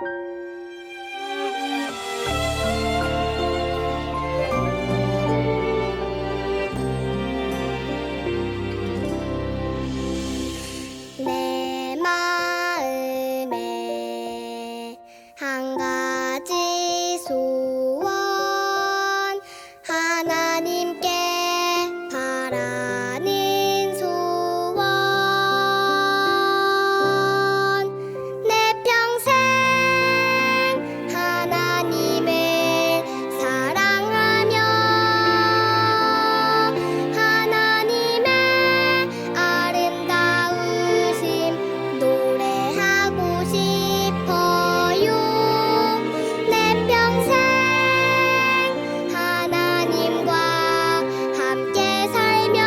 내 마음에 한 가지 소원, 하나님께 바라는 소원. 내 평생 하나님을 사랑하며 하나님의 아름다우심 노래하고 싶어요. 내 평생 하나님과 함께 살며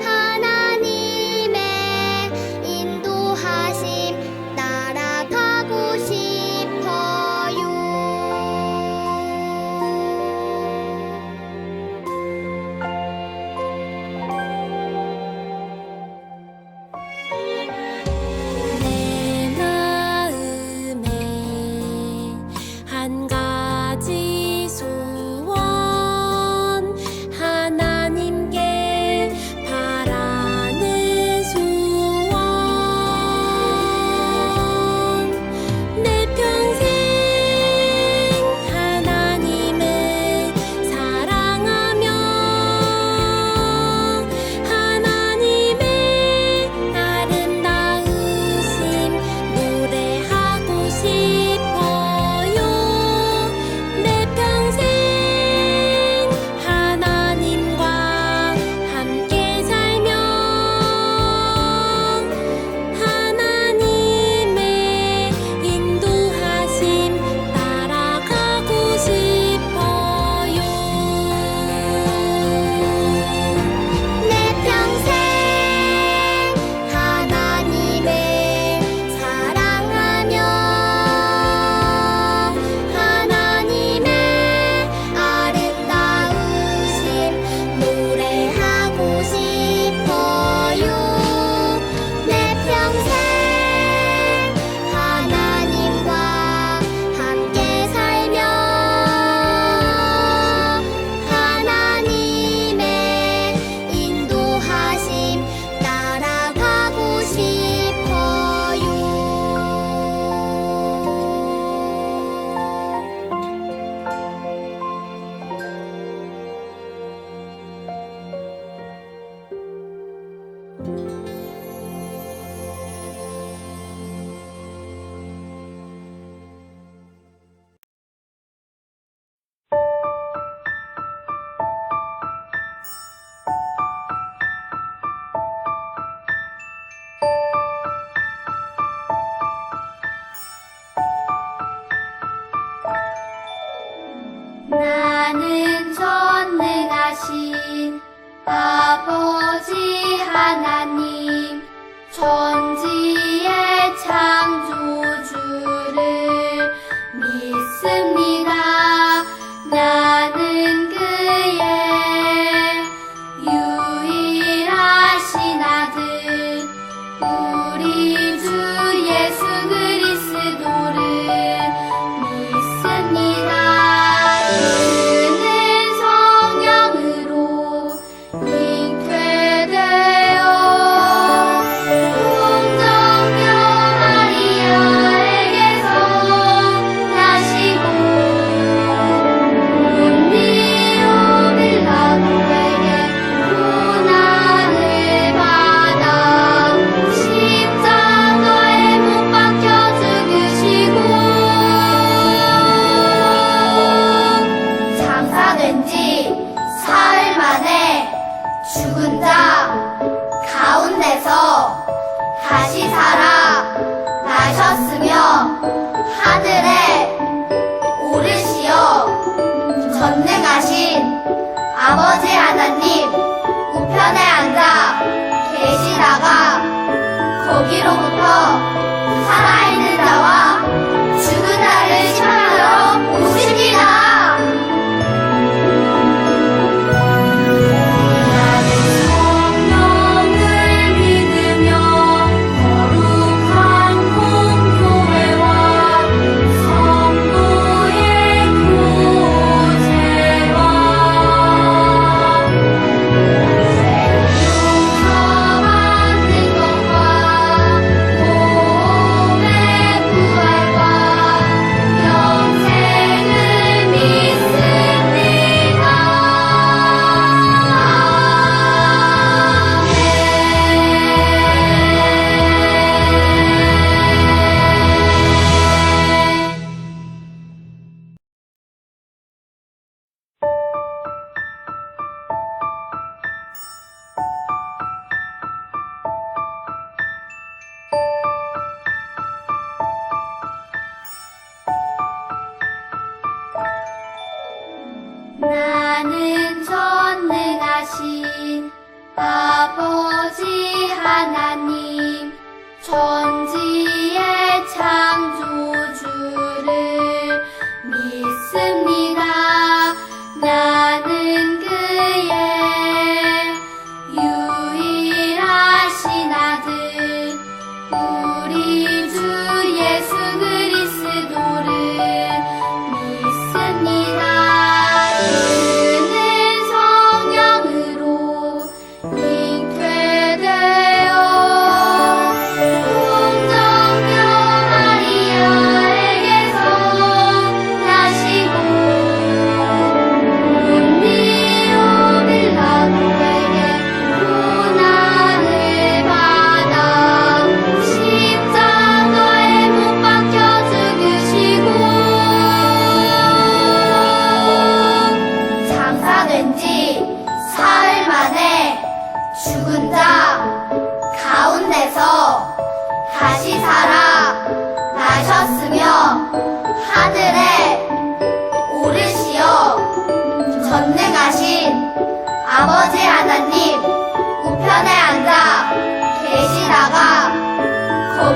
하나님의 인도하심 따라가고 싶어요. 내 마음에 한 가지 소원, 하나님께 바라는 소원. 내 평생 하나님을 사랑하며 하나님의 아름다우심 노래하고 싶어요. 내 평생 하나님과 함께 살며 하나님의 인도하심 따라가고 싶어요. 내 평생 하나님을 사랑하며 하나님의 아름다우심 노래하고 싶어요. 내 평생 하나님과 함께 살며 하나님의 인도하심 따라가고 싶어요. 나는 전능하신 아버지 하나님, 천지의 창조주를 믿습니다. 나는 그의 유일하신 아들, 우리 주 예수 그리스도를 믿습니다. 그는 성령으로 잉태되어 동정녀 마리아에게서 나시고 본디오 빌라도에게 고난을 받아 십자가에 못 박혀 죽으시고 장사된 지 사흘 만에 죽은 자 가운데서 다시 살아 나셨으며 하늘에 오르시어 전능하신 아버지 하나님 우편에 앉아 계시다가 거기로부터 살아있는 자와 죽은 자를 심판하러 오십니다. 나는 성령을 믿으며 거룩한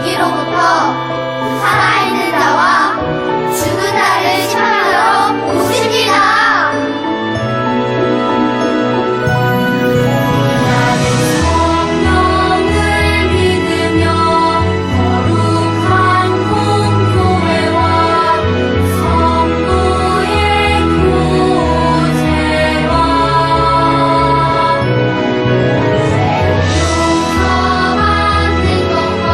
거기로부터 살아있는 자와 죽은 자를 심판하러 오십니다. 성령을 믿으며 거룩한 공교회와 성도의 교제와 만든 것과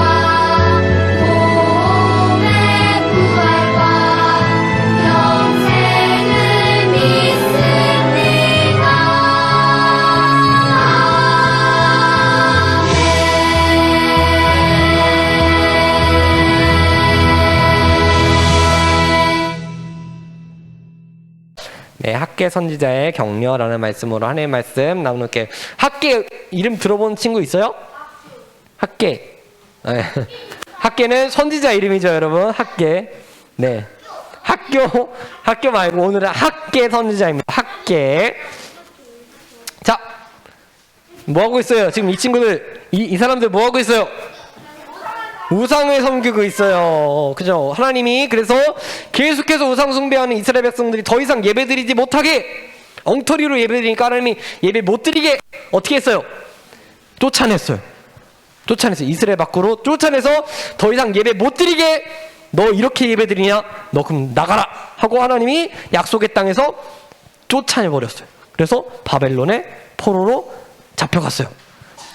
몸의 부활과 영생을 믿습니다. 네, 학계 선지자의 격려라는 말씀으로 하나님의 말씀 나누게. 학계 이름 들어본 친구 있어요? 학계. 네. 학계는 선지자 이름이죠, 여러분. 학계. 네. 학교 말고 오늘은 학계 선지자입니다. 학계. 자, 뭐 하고 있어요? 지금 이 친구들, 이 사람들 뭐 하고 있어요? 우상을 섬기고 있어요. 그죠? 하나님이 그래서 계속해서 우상 숭배하는 이스라엘 백성들이 더 이상 예배드리지 못하게 엉터리로 예배드리니까 하나님이 예배 못 드리게 어떻게 했어요? 쫓아냈어요. 이스라엘 밖으로 쫓아내서 더 이상 예배 못 드리게, 너 이렇게 예배드리냐? 너 그럼 나가라! 하고 하나님이 약속의 땅에서 쫓아내버렸어요. 그래서 바벨론의 포로로 잡혀갔어요.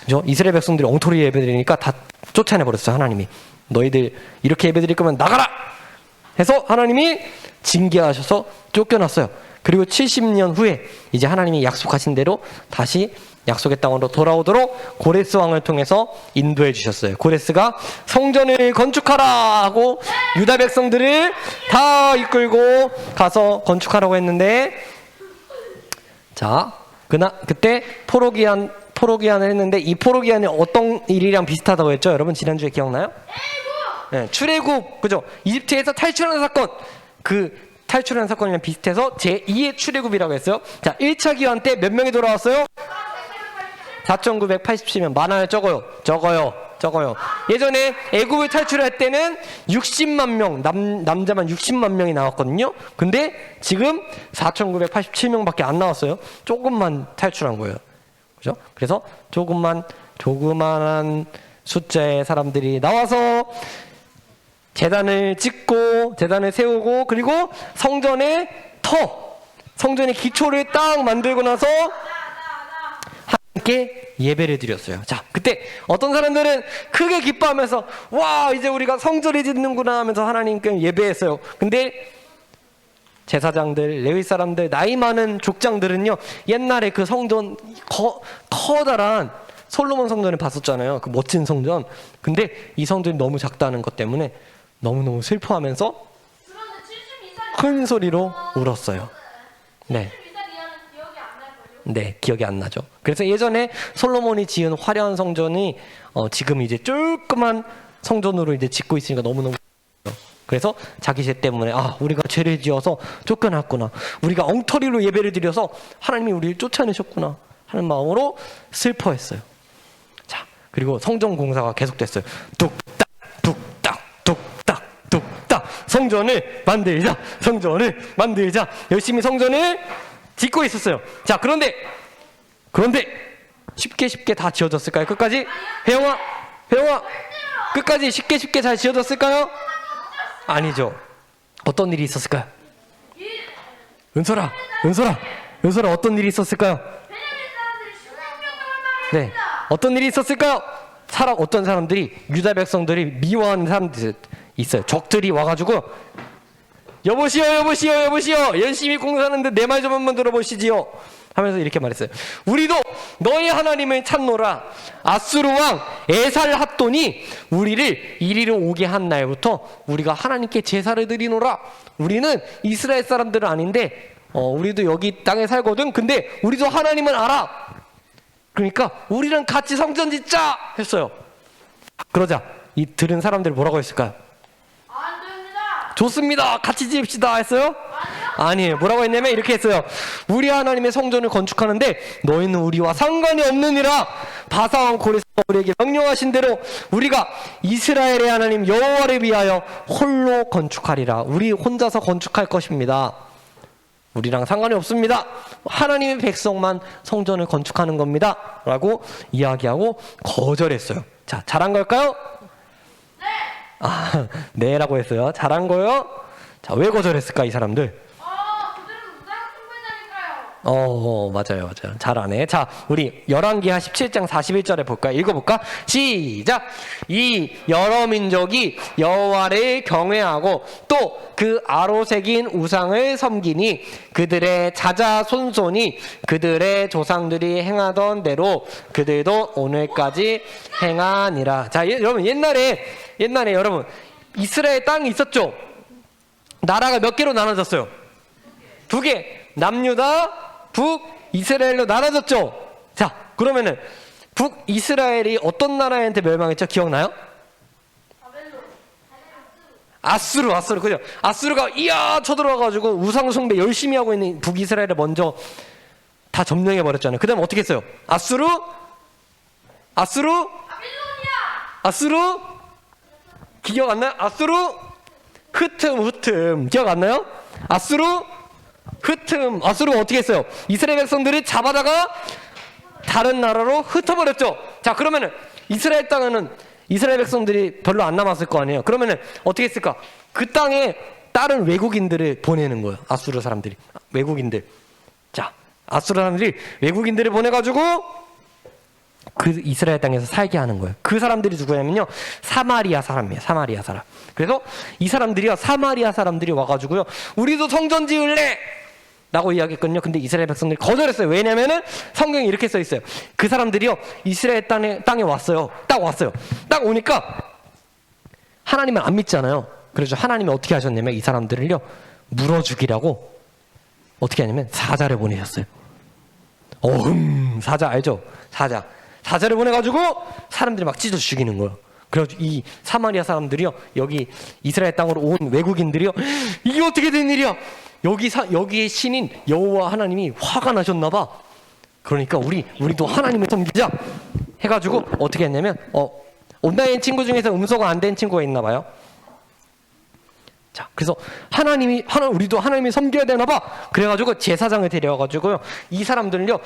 그죠? 이스라엘 백성들이 엉터리 예배드리니까 다 쫓아내버렸어요. 하나님이 너희들 이렇게 예배드릴 거면 나가라 해서 하나님이 징계하셔서 쫓겨났어요. 그리고 70년 후에 이제 하나님이 약속하신 대로 다시 약속의 땅으로 돌아오도록 고레스 왕을 통해서 인도해 주셨어요. 고레스가 성전을 건축하라 하고 유다 백성들을 다 이끌고 가서 건축하라고 했는데, 자, 그때 포로기한을 했는데, 이 포로기한이 어떤 일이랑 비슷하다고 했죠? 여러분 지난주에 기억나요? 네, 출애굽, 그죠? 이집트에서 탈출하는 사건, 그 탈출하는 사건이랑 비슷해서 제2의 출애굽이라고 했어요. 자, 1차 기한 때 몇 명이 돌아왔어요? 4,987명. 많아요, 적어요. 예전에 애굽을 탈출할 때는 60만 명, 남자만 60만 명이 나왔거든요. 근데 지금 4,987명밖에 안 나왔어요. 조금만 탈출한 거예요. 그죠? 그래서 조그만한 숫자의 사람들이 나와서 제단을 짓고, 제단을 세우고, 그리고 성전의 기초를 딱 만들고 나서 함께 예배를 드렸어요. 자, 그때 어떤 사람들은 크게 기뻐하면서, 와, 이제 우리가 성전을 짓는구나 하면서 하나님께 예배했어요. 근데 제사장들, 레위 사람들, 나이 많은 족장들은요, 옛날에 그 성전, 커다란 솔로몬 성전을 봤었잖아요. 그 멋진 성전. 근데 이 성전이 너무 작다는 것 때문에 너무너무 슬퍼하면서 큰 소리로 울었어요. 네. 네, 기억이 안 나죠. 그래서 예전에 솔로몬이 지은 화려한 성전이 지금 이제 조그만 성전으로 이제 짓고 있으니까 너무너무, 그래서 자기 죄 때문에, 아, 우리가 죄를 지어서 쫓겨났구나, 우리가 엉터리로 예배를 드려서 하나님이 우리를 쫓아내셨구나 하는 마음으로 슬퍼했어요. 자, 그리고 성전 공사가 계속됐어요. 뚝딱 성전을 만들자 열심히 성전을 짓고 있었어요. 자, 그런데 쉽게 다 지어졌을까요? 끝까지? 혜영아 끝까지 쉽게 잘 지어졌을까요? 아니죠. 어떤 일이 있었을까요? 은솔아 어떤 일이 있었을까요? 네, 어떤 일이 있었을까요? 어떤 사람들이, 유다 백성들이 미워하는 사람들이 있어요. 적들이 와가지고, 여보시오 열심히 공사하는데 내 말 좀 한번 들어보시지요 하면서 이렇게 말했어요. 우리도 너희 하나님을 찾노라. 아수르 왕 에살핫돈이 우리를 이리로 오게 한 날부터 우리가 하나님께 제사를 드리노라. 우리는 이스라엘 사람들은 아닌데 우리도 여기 땅에 살거든. 근데 우리도 하나님을 알아. 그러니까 우리랑 같이 성전 짓자 했어요. 그러자 이 들은 사람들 뭐라고 했을까요? 안 됩니다. 좋습니다, 같이 지읍시다 했어요? 아니요. 아니에요. 뭐라고 했냐면 이렇게 했어요. 우리 하나님의 성전을 건축하는데 너희는 우리와 상관이 없느니라. 바사왕 고레스가 우리에게 명령하신 대로 우리가 이스라엘의 하나님 여호와를 위하여 홀로 건축하리라. 우리 혼자서 건축할 것입니다. 우리랑 상관이 없습니다. 하나님의 백성만 성전을 건축하는 겁니다. 라고 이야기하고 거절했어요. 자, 잘한 걸까요? 네. 아, 네라고 했어요. 잘한 거요? 자, 왜 거절했을까, 이 사람들? 그들은 우상 숭배자니까요. 맞아요. 잘하네. 자, 우리 열왕기하 17장 41절에 볼까요? 읽어볼까? 시작! 이 여러 민족이 여호와를 경외하고 또 그 아로새긴 우상을 섬기니 그들의 자자손손이 그들의 조상들이 행하던 대로 그들도 오늘까지 행하니라. 자, 여러분 옛날에 여러분 이스라엘 땅이 있었죠? 나라가 몇 개로 나눠졌어요? 2개. 남유다, 북이스라엘로 나눠졌죠? 자, 그러면은 북이스라엘이 어떤 나라한테 멸망했죠? 기억나요? 아수르, 그죠? 아수르가 이야 쳐들어와가지고 우상숭배 열심히 하고 있는 북이스라엘을 먼저 다 점령해버렸잖아요. 그 다음에 어떻게 했어요? 아수르? 기억 안 나요? 아수르? 흐틈 기억 안 나요? 아수르? 아수르가 어떻게 했어요? 이스라엘 백성들을 잡아다가 다른 나라로 흩어버렸죠. 자, 그러면은 이스라엘 땅에는 이스라엘 백성들이 별로 안 남았을 거 아니에요. 그러면은 어떻게 했을까? 그 땅에 다른 외국인들을 보내는 거예요. 아수르 사람들이. 외국인들. 자, 아수르 사람들이 외국인들을 보내가지고 그 이스라엘 땅에서 살게 하는 거예요. 그 사람들이 누구냐면요, 사마리아 사람이에요. 사마리아 사람. 그래서 이 사람들이요, 사마리아 사람들이 와가지고요, 우리도 성전 지을래! 라고 이야기했거든요. 근데 이스라엘 백성들이 거절했어요. 왜냐면은 성경에 이렇게 써 있어요. 그 사람들이요, 이스라엘 땅에 왔어요. 딱 왔어요. 딱 오니까 하나님을 안 믿잖아요. 그래서 하나님이 어떻게 하셨냐면 이 사람들을요, 물어 죽이라고 어떻게 하냐면 사자를 보내셨어요. 사자 알죠? 사자를 보내가지고 사람들이 막 찢어 죽이는 거예요. 그래가지고 이 사마리아 사람들이요, 여기 이스라엘 땅으로 온 외국인들이요, 이게 어떻게 된 일이야? 여기의 신인 여호와 하나님이 화가 나셨나봐. 그러니까 우리도 하나님을 섬기자 해가지고 어떻게 했냐면 온라인 친구 중에서 음소가 안 된 친구가 있나봐요. 자, 그래서 우리도 하나님을 섬겨야 되나봐. 그래가지고 제사장을 데려와가지고요, 이 사람들은요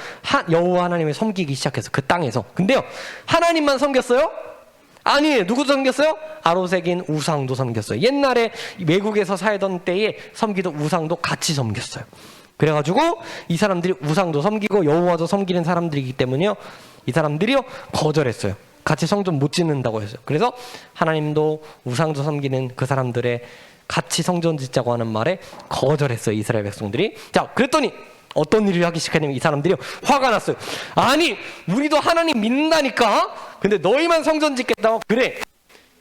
여호와 하나님을 섬기기 시작해서 그 땅에서. 근데요, 하나님만 섬겼어요? 아니에요. 누구 섬겼어요? 아로새긴 우상도 섬겼어요. 옛날에 외국에서 살던 때에 섬기던 우상도 같이 섬겼어요. 그래가지고 이 사람들이 우상도 섬기고 여호와도 섬기는 사람들이기 때문에요, 이 사람들이요 거절했어요. 같이 성전 못 짓는다고 했어요. 그래서 하나님도 우상도 섬기는 그 사람들의 같이 성전 짓자고 하는 말에 거절했어요, 이스라엘 백성들이. 자, 그랬더니 어떤 일을 하기 시작했냐면 이 사람들이 화가 났어요. 아니, 우리도 하나님 믿는다니까? 근데 너희만 성전 짓겠다고? 그래,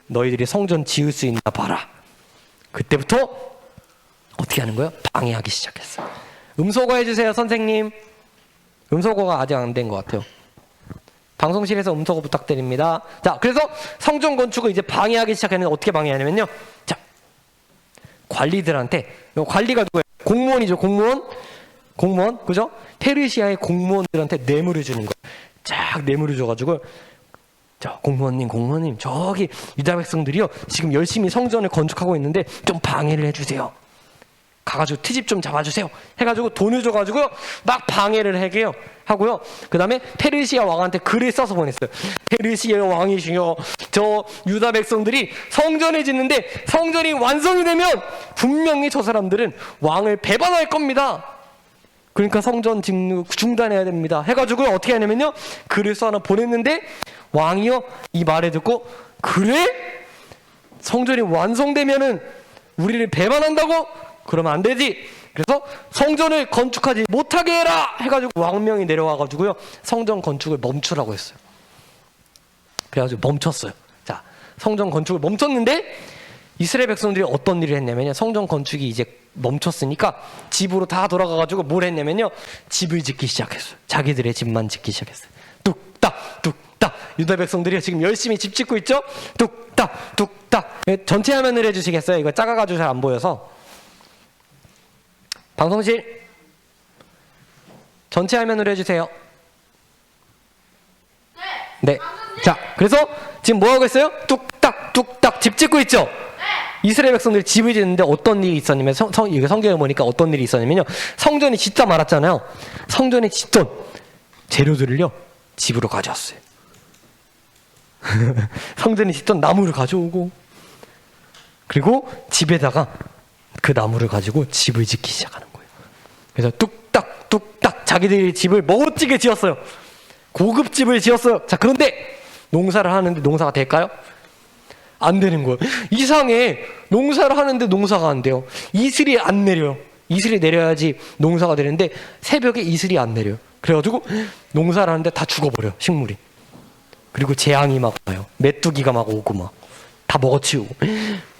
너희들이 성전 지을 수 있나 봐라. 그때부터 어떻게 하는 거예요? 방해하기 시작했어요. 음소거 해주세요, 선생님. 음소거가 아직 안 된 것 같아요. 방송실에서 음소거 부탁드립니다. 자, 그래서 성전 건축을 이제 방해하기 시작했는데 어떻게 방해하냐면요, 자, 관리들한테, 관리가 누구예요? 공무원이죠. 공무원, 그죠? 페르시아의 공무원들한테 뇌물을 주는 거예요. 쫙 뇌물을 줘가지고, 자, 공무원님, 저기 유다 백성들이요, 지금 열심히 성전을 건축하고 있는데 좀 방해를 해주세요. 가가지고 트집 좀 잡아주세요. 해가지고 돈을 줘가지고요, 막 방해를 하고요. 그 다음에 페르시아 왕한테 글을 써서 보냈어요. 페르시아 왕이시여, 저 유다 백성들이 성전을 짓는데 성전이 완성이 되면 분명히 저 사람들은 왕을 배반할 겁니다. 그러니까 성전 짓는 중단해야 됩니다. 해가지고 어떻게 하냐면요, 글을 써 하나 보냈는데 왕이요, 이 말을 듣고, 그래? 성전이 완성되면은 우리를 배반한다고? 그러면 안 되지. 그래서 성전을 건축하지 못하게 해라 해가지고 왕명이 내려와가지고요, 성전 건축을 멈추라고 했어요. 그래가지고 멈췄어요. 자, 성전 건축을 멈췄는데 이스라엘 백성들이 어떤 일을 했냐면요, 성전 건축이 이제 멈췄으니까 집으로 다 돌아가가지고 뭘 했냐면요, 집을 짓기 시작했어요. 자기들의 집만 짓기 시작했어요. 뚝딱 유다 백성들이 지금 열심히 집 짓고 있죠. 뚝딱 전체 화면을 해주시겠어요? 이거 작아가지고 잘 안 보여서. 방송실 전체 화면으로 해주세요. 네. 자, 그래서 지금 뭐 하고 있어요? 뚝딱 뚝딱 집 짓고 있죠? 이스라엘 백성들이 집을 짓는데 어떤 일이 있었냐면 이거 성경에 보니까 어떤 일이 있었냐면요. 성전이 짓다 말았잖아요. 성전에 짓던 재료들을요. 집으로 가져왔어요. 성전에 짓던 나무를 가져오고 그리고 집에다가 그 나무를 가지고 집을 짓기 시작하는 거예요. 그래서 뚝딱 뚝딱 자기들이 집을 멋지게 지었어요. 고급 집을 지었어요. 자, 그런데 농사를 하는데 농사가 될까요? 안 되는 거예요. 이상해. 농사를 하는데 농사가 안 돼요. 이슬이 안 내려요. 이슬이 내려야지 농사가 되는데 새벽에 이슬이 안 내려요. 그래가지고 농사를 하는데 다 죽어버려요. 식물이. 그리고 재앙이 막 와요. 메뚜기가 막 오고 막 다 먹어치우고.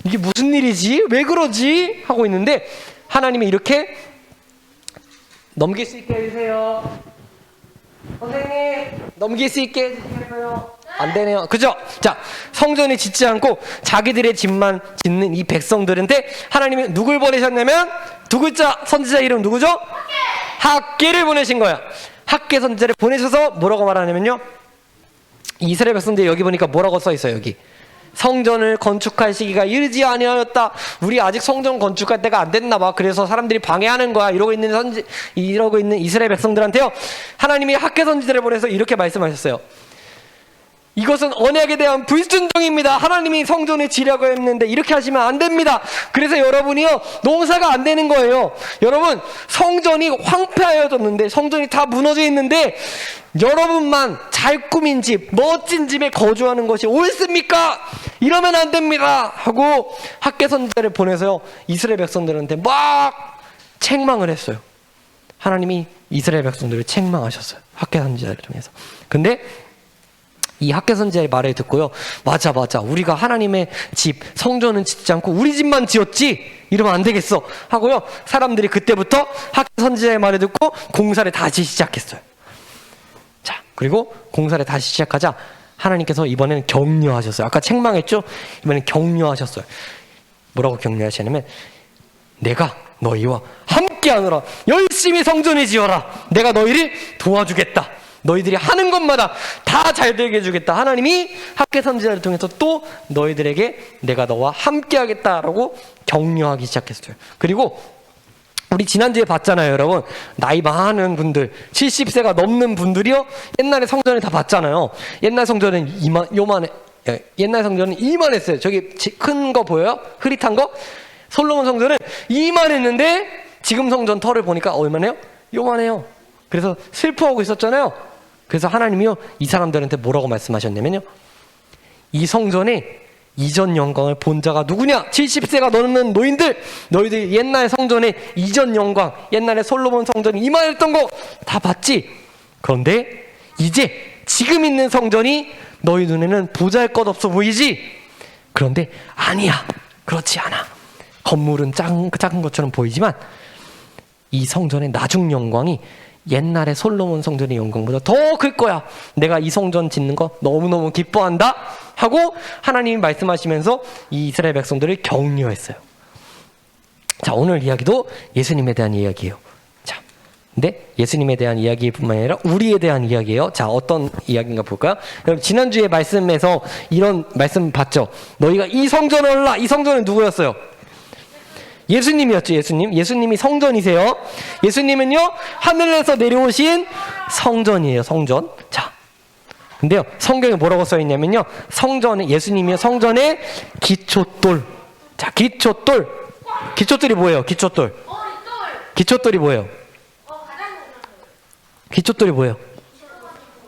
이게 무슨 일이지? 왜 그러지? 하고 있는데 하나님이 이렇게 넘길 수 있게 해주세요. 선생님 넘길 수 있게 해주시겠어요? 안 되네요. 그죠? 자, 성전을 짓지 않고 자기들의 집만 짓는 이 백성들인데 하나님이 누굴 보내셨냐면 두 글자 선지자 이름 누구죠? 학개를 보내신 거야. 학개 선지자를 보내셔서 뭐라고 말하냐면요. 이스라엘 백성들 여기 보니까 뭐라고 써 있어요. 여기 성전을 건축할 시기가 이르지 아니하였다. 우리 아직 성전 건축할 때가 안 됐나 봐. 그래서 사람들이 방해하는 거야. 이러고 있는 이스라엘 백성들한테요. 하나님이 학개 선지자를 보내서 이렇게 말씀하셨어요. 이것은 언약에 대한 불순종입니다. 하나님이 성전을 지려고 했는데 이렇게 하시면 안 됩니다. 그래서 여러분이요 농사가 안 되는 거예요. 여러분 성전이 황폐하여졌는데 성전이 다 무너져 있는데 여러분만 잘 꾸민 집, 멋진 집에 거주하는 것이 옳습니까? 이러면 안 됩니다. 하고 학개 선지자를 보내서요 이스라엘 백성들한테 막 책망을 했어요. 하나님이 이스라엘 백성들을 책망하셨어요. 학개 선지자를 통해서. 근데 이 학개 선지자의 말을 듣고요. 맞아. 우리가 하나님의 집, 성전은 짓지 않고 우리 집만 지었지? 이러면 안 되겠어. 하고요. 사람들이 그때부터 학개 선지자의 말을 듣고 공사를 다시 시작했어요. 자, 그리고 공사를 다시 시작하자 하나님께서 이번에는 격려하셨어요. 아까 책망했죠? 이번엔 격려하셨어요. 뭐라고 격려하시냐면 내가 너희와 함께하노라. 열심히 성전을 지어라. 내가 너희를 도와주겠다. 너희들이 하는 것마다 다 잘 되게 해주겠다. 하나님이 학개 선지자를 통해서 또 너희들에게 내가 너와 함께 하겠다라고 격려하기 시작했어요. 그리고 우리 지난주에 봤잖아요, 여러분. 나이 많은 분들, 70세가 넘는 분들이요. 옛날에 성전을 다 봤잖아요. 옛날 성전은 옛날 성전은 이만했어요. 저기 큰 거 보여요? 흐릿한 거? 솔로몬 성전은 이만했는데 지금 성전 털을 보니까 얼마네요? 요만해요. 그래서 슬퍼하고 있었잖아요. 그래서 하나님이요 이 사람들한테 뭐라고 말씀하셨냐면요. 이 성전의 이전 영광을 본 자가 누구냐? 70세가 넘는 노인들, 너희들 옛날 성전의 이전 영광, 옛날에 솔로몬 성전이 이만했던 거 다 봤지? 그런데 이제 지금 있는 성전이 너희 눈에는 보잘것없어 보이지? 그런데 아니야. 그렇지 않아. 건물은 작은 것처럼 보이지만 이 성전의 나중 영광이 옛날에 솔로몬 성전의 영광보다 더 클 거야. 내가 이 성전 짓는 거 너무너무 기뻐한다 하고 하나님이 말씀하시면서 이 이스라엘 백성들을 격려했어요. 자, 오늘 이야기도 예수님에 대한 이야기예요. 자, 근데 예수님에 대한 이야기뿐만 아니라 우리에 대한 이야기예요. 자, 어떤 이야기인가 볼까요? 여러분 지난주에 말씀에서 이런 말씀 봤죠? 너희가 이 성전을 올라. 이 성전은 누구였어요? 예수님이었죠. 예수님이 성전이세요. 예수님은요 하늘에서 내려오신 성전이에요. 성전. 자, 근데요 성경에 뭐라고 써 있냐면요 성전에 예수님이요 성전의 기초돌. 자, 기초돌이 뭐예요? 기초돌이 뭐예요? 기초돌이 뭐예요?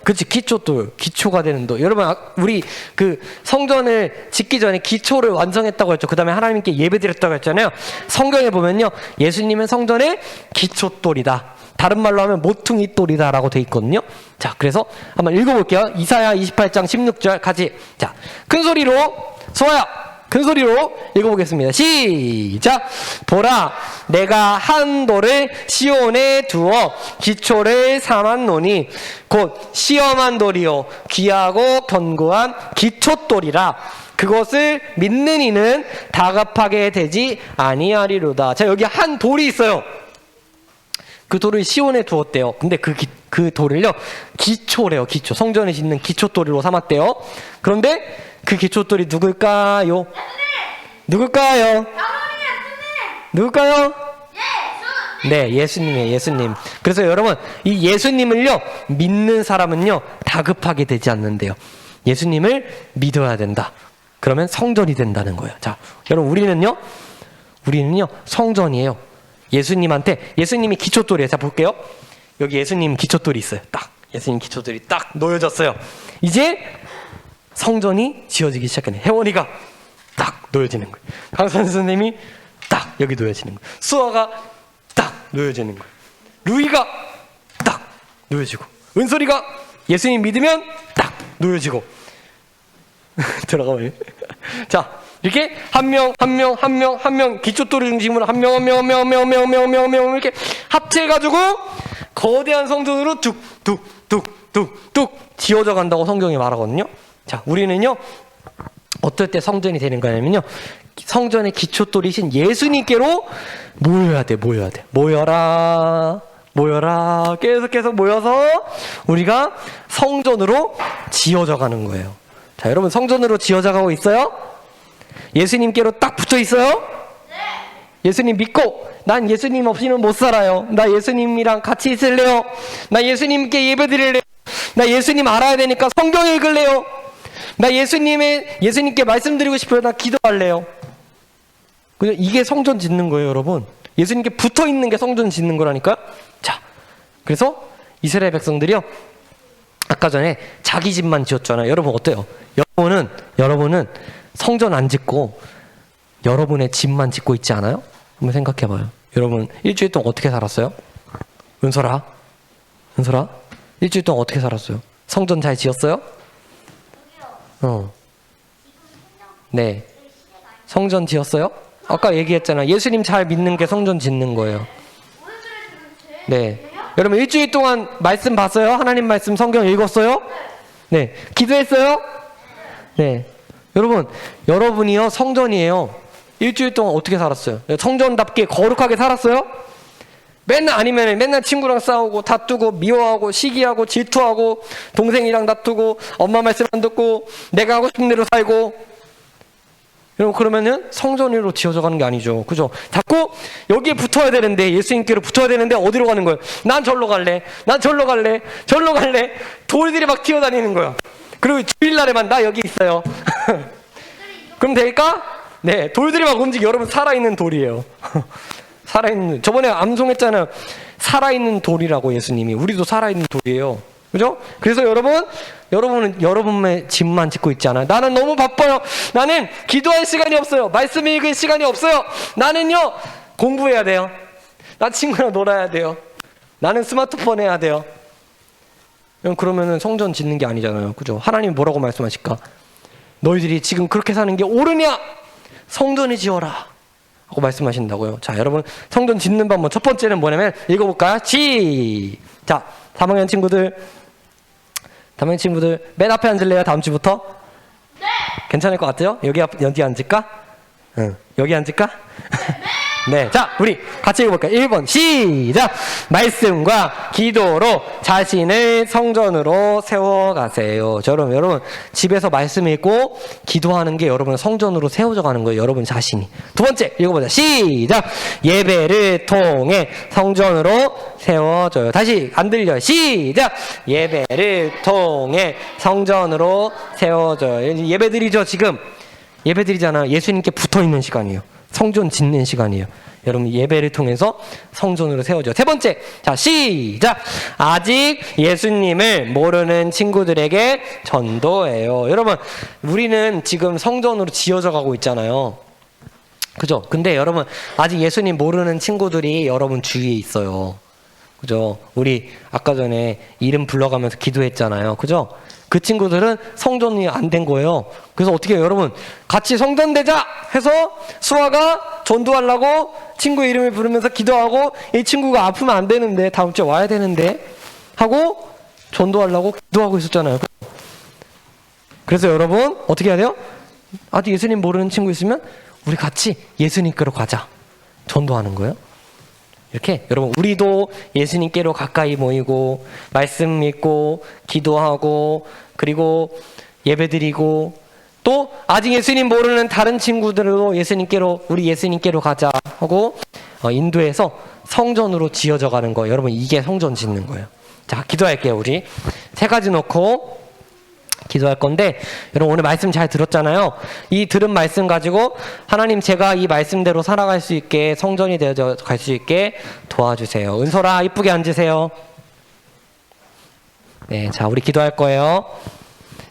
그치, 기초돌, 기초가 되는 돌. 여러분, 우리 그 성전을 짓기 전에 기초를 완성했다고 했죠. 그 다음에 하나님께 예배드렸다고 했잖아요. 성경에 보면요, 예수님은 성전의 기초돌이다. 다른 말로 하면 모퉁이 돌이다 라고 돼 있거든요. 자, 그래서 한번 읽어볼게요. 이사야 28장 16절 같이. 자, 큰 소리로, 소아야, 큰 소리로 읽어보겠습니다. 시작! 보라, 내가 한 돌을 시온에 두어 기초를 삼았노니 곧 시험한 돌이요 귀하고 견고한 기초돌이라. 그것을 믿는 이는 다급하게 되지 아니하리로다. 자, 여기 한 돌이 있어요. 그 돌을 시온에 두었대요. 근데 그 돌을요, 기초래요. 기초. 성전에 짓는 기초돌로 삼았대요. 그런데 그 기초돌이 누굴까요? 누굴까요? 누굴까요? 네, 예수님이에요. 예수님. 그래서 여러분, 이 예수님을요, 믿는 사람은요, 다급하게 되지 않는데요. 예수님을 믿어야 된다. 그러면 성전이 된다는 거예요. 자, 여러분, 우리는요 성전이에요. 예수님이 기초돌이에요. 자, 볼게요. 여기 예수님 기초돌이 있어요. 딱. 예수님 기초돌이 딱 놓여졌어요. 이제 성전이 지어지기 시작하네. 혜원이가 딱 놓여지는 거예요. 강선 선생님이 딱 여기 놓여지는 거예요. 수아가 딱 놓여지는 거예요. 루이가 딱 놓여지고, 은솔이가 예수님 믿으면 딱 놓여지고. 들어가봐요. 자, 이렇게 한 명 기초돌을 중심으로 한 명 이렇게 합체해가지고 거대한 성전으로 뚝뚝뚝뚝뚝 지어져 간다고 성경이 말하거든요. 자, 우리는요 어떨 때 성전이 되는 거냐면요, 성전의 기초돌이신 예수님께로 모여야 돼. 모여라. 계속 모여서 우리가 성전으로 지어져 가는 거예요. 자, 여러분, 성전으로 지어져 가고 있어요? 예수님께로 딱 붙어 있어요? 예수님 믿고, 난 예수님 없이는 못 살아요. 나 예수님이랑 같이 있을래요. 나 예수님께 예배 드릴래요. 나 예수님 알아야 되니까 성경 읽을래요. 나 예수님께 말씀드리고 싶어요. 나 기도할래요. 그냥 이게 성전 짓는 거예요, 여러분. 예수님께 붙어 있는 게 성전 짓는 거라니까요. 자, 그래서 이스라엘 백성들이요, 아까 전에 자기 집만 지었잖아요. 여러분 어때요? 여러분은 성전 안 짓고 여러분의 집만 짓고 있지 않아요? 한번 생각해봐요. 여러분 일주일 동안 어떻게 살았어요? 은솔아, 일주일 동안 어떻게 살았어요? 성전 잘 지었어요? 네. 성전 지었어요? 아까 얘기했잖아. 예수님 잘 믿는 게 성전 짓는 거예요. 네. 여러분 일주일 동안 말씀 봤어요? 하나님 말씀 성경 읽었어요? 네. 기도했어요? 네. 여러분이요 성전이에요. 일주일 동안 어떻게 살았어요? 성전답게 거룩하게 살았어요? 맨날 친구랑 싸우고 다투고 미워하고 시기하고 질투하고 동생이랑 다투고 엄마 말씀 안 듣고 내가 하고 싶은 대로 살고. 여러분, 그러면은 성전으로 지어져 가는 게 아니죠. 그죠? 자꾸 여기에 붙어야 되는데, 예수님께로 붙어야 되는데 어디로 가는 거예요? 난 절로 갈래. 돌들이 막 튀어다니는 거야. 그리고 주일날에만 나 여기 있어요. 그럼 될까? 네, 돌들이 막 움직여. 여러분, 살아있는 돌이에요. 저번에 암송했잖아요. 살아있는 돌이라고 예수님이. 우리도 살아있는 돌이에요. 그죠? 그래서 여러분은 여러분의 집만 짓고 있지 않아요? 나는 너무 바빠요. 나는 기도할 시간이 없어요. 말씀 읽을 시간이 없어요. 나는요, 공부해야 돼요. 나 친구랑 놀아야 돼요. 나는 스마트폰 해야 돼요. 그러면은 성전 짓는 게 아니잖아요. 그죠? 하나님이 뭐라고 말씀하실까? 너희들이 지금 그렇게 사는 게 옳으냐? 성전을 지어라. 하고 말씀하신다고요. 자, 여러분, 성전 짓는 방법 첫 번째는 뭐냐면, 읽어볼까요? 시작! 3학년 친구들 맨 앞에 앉을래요? 다음 주부터? 네. 괜찮을 것 같아요? 여기 앉을까? 응. 여기 앉을까? 네. 자, 우리 같이 읽어볼까요? 1번 시작! 말씀과 기도로 자신을 성전으로 세워가세요. 여러분 집에서 말씀 읽고 기도하는 게 여러분 성전으로 세워져 가는 거예요. 여러분 자신이. 두 번째 읽어보자. 시작! 예배를 통해 성전으로 세워져요. 다시 안 들려요. 시작! 예배를 통해 성전으로 세워져요. 예배드리죠. 지금 예배드리잖아요. 예수님께 붙어있는 시간이에요. 성전 짓는 시간이에요. 여러분 예배를 통해서 성전으로 세워져. 세 번째, 자 시작. 아직 예수님을 모르는 친구들에게 전도해요. 여러분 우리는 지금 성전으로 지어져 가고 있잖아요. 그죠? 근데 여러분 아직 예수님 모르는 친구들이 여러분 주위에 있어요. 그죠? 우리 아까 전에 이름 불러가면서 기도했잖아요. 그죠? 그 친구들은 성전이 안 된 거예요. 그래서 어떻게 해요? 여러분 같이 성전되자 해서 수아가 전도하려고 친구 이름을 부르면서 기도하고, 이 친구가 아프면 안 되는데 다음 주에 와야 되는데 하고 전도하려고 기도하고 있었잖아요. 그래서 여러분 어떻게 해야 돼요? 아직 예수님 모르는 친구 있으면 우리 같이 예수님께로 가자. 전도하는 거예요. 이렇게 여러분 우리도 예수님께로 가까이 모이고 말씀 읽고 기도하고 그리고 예배드리고 또 아직 예수님 모르는 다른 친구들도 우리 예수님께로 가자 하고 인도해서 성전으로 지어져 가는 거예요. 여러분 이게 성전 짓는 거예요. 자, 기도할게요. 우리 3가지 놓고 기도할 건데 여러분 오늘 말씀 잘 들었잖아요. 이 들은 말씀 가지고 하나님 제가 이 말씀대로 살아갈 수 있게 성전이 되어져 갈 수 있게 도와주세요. 은솔아 이쁘게 앉으세요. 네, 자 우리 기도할 거예요.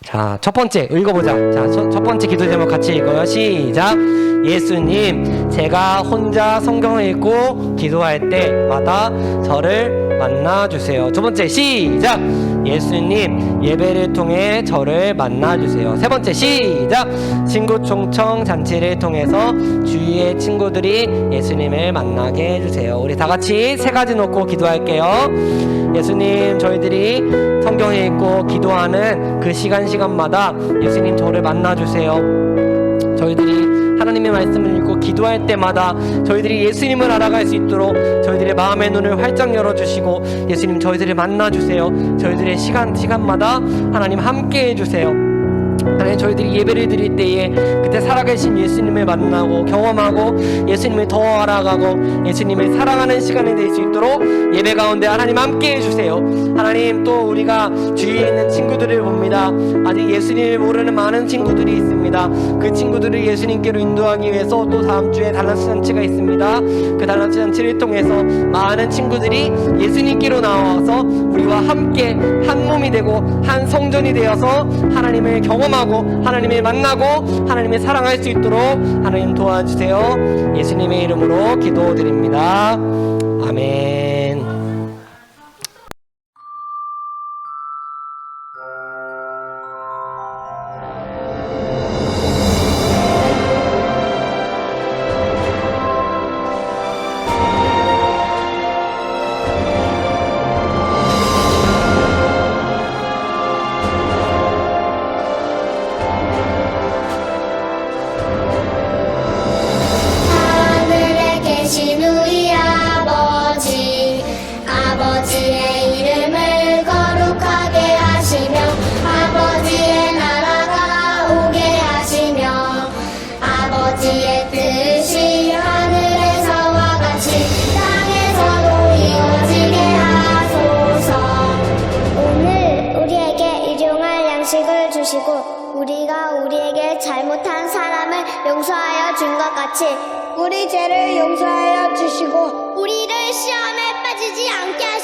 자, 첫 번째 읽어보자. 자, 첫 번째 기도 제목 같이 읽어요. 시작. 예수님, 제가 혼자 성경을 읽고 기도할 때마다 저를 만나주세요. 두 번째 시작. 예수님, 예배를 통해 저를 만나주세요. 세 번째 시작. 친구 총청 잔치를 통해서 주위의 친구들이 예수님을 만나게 해주세요. 우리 다 같이 3가지 놓고 기도할게요. 예수님, 저희들이 성경을 읽고 기도하는 그 시간마다 예수님 저를 만나주세요. 저희들이 하나님의 말씀을 읽고 기도할 때마다 저희들이 예수님을 알아갈 수 있도록 저희들의 마음의 눈을 활짝 열어주시고 예수님 저희들을 만나주세요. 저희들의 시간마다 하나님 함께 해주세요. 하나님 저희들이 예배를 드릴 때에 그때 살아계신 예수님을 만나고 경험하고 예수님을 더 알아가고 예수님을 사랑하는 시간이 될 수 있도록 예배 가운데 하나님 함께 해주세요. 하나님 또 우리가 주위에 있는 친구들을 봅니다. 아직 예수님을 모르는 많은 친구들이 있습니다. 그 친구들을 예수님께로 인도하기 위해서 또 다음 주에 달란트 잔치가 있습니다. 그 달란트 잔치를 통해서 많은 친구들이 예수님께로 나와서 우리와 함께 한 몸이 되고 한 성전이 되어서 하나님을 경험하고 하나님을 만나고 하나님을 사랑할 수 있도록 하나님 도와주세요. 예수님의 이름으로 기도드립니다. 아멘. 하늘에 계신 우리 아버지, 아버지의 이름을 거룩하게 하시며 아버지의 나라가 오게 하시며 아버지의 뜻이 하늘에서와 같이 땅에서도 이루어지게 하소서. 오늘 우리에게 일용할 양식을 주시고 우리가 우리에게 잘못한 사람을 용서하여 준 것 같이 우리 죄를 용서하여 주시고 우리를 시험에 빠지지 않게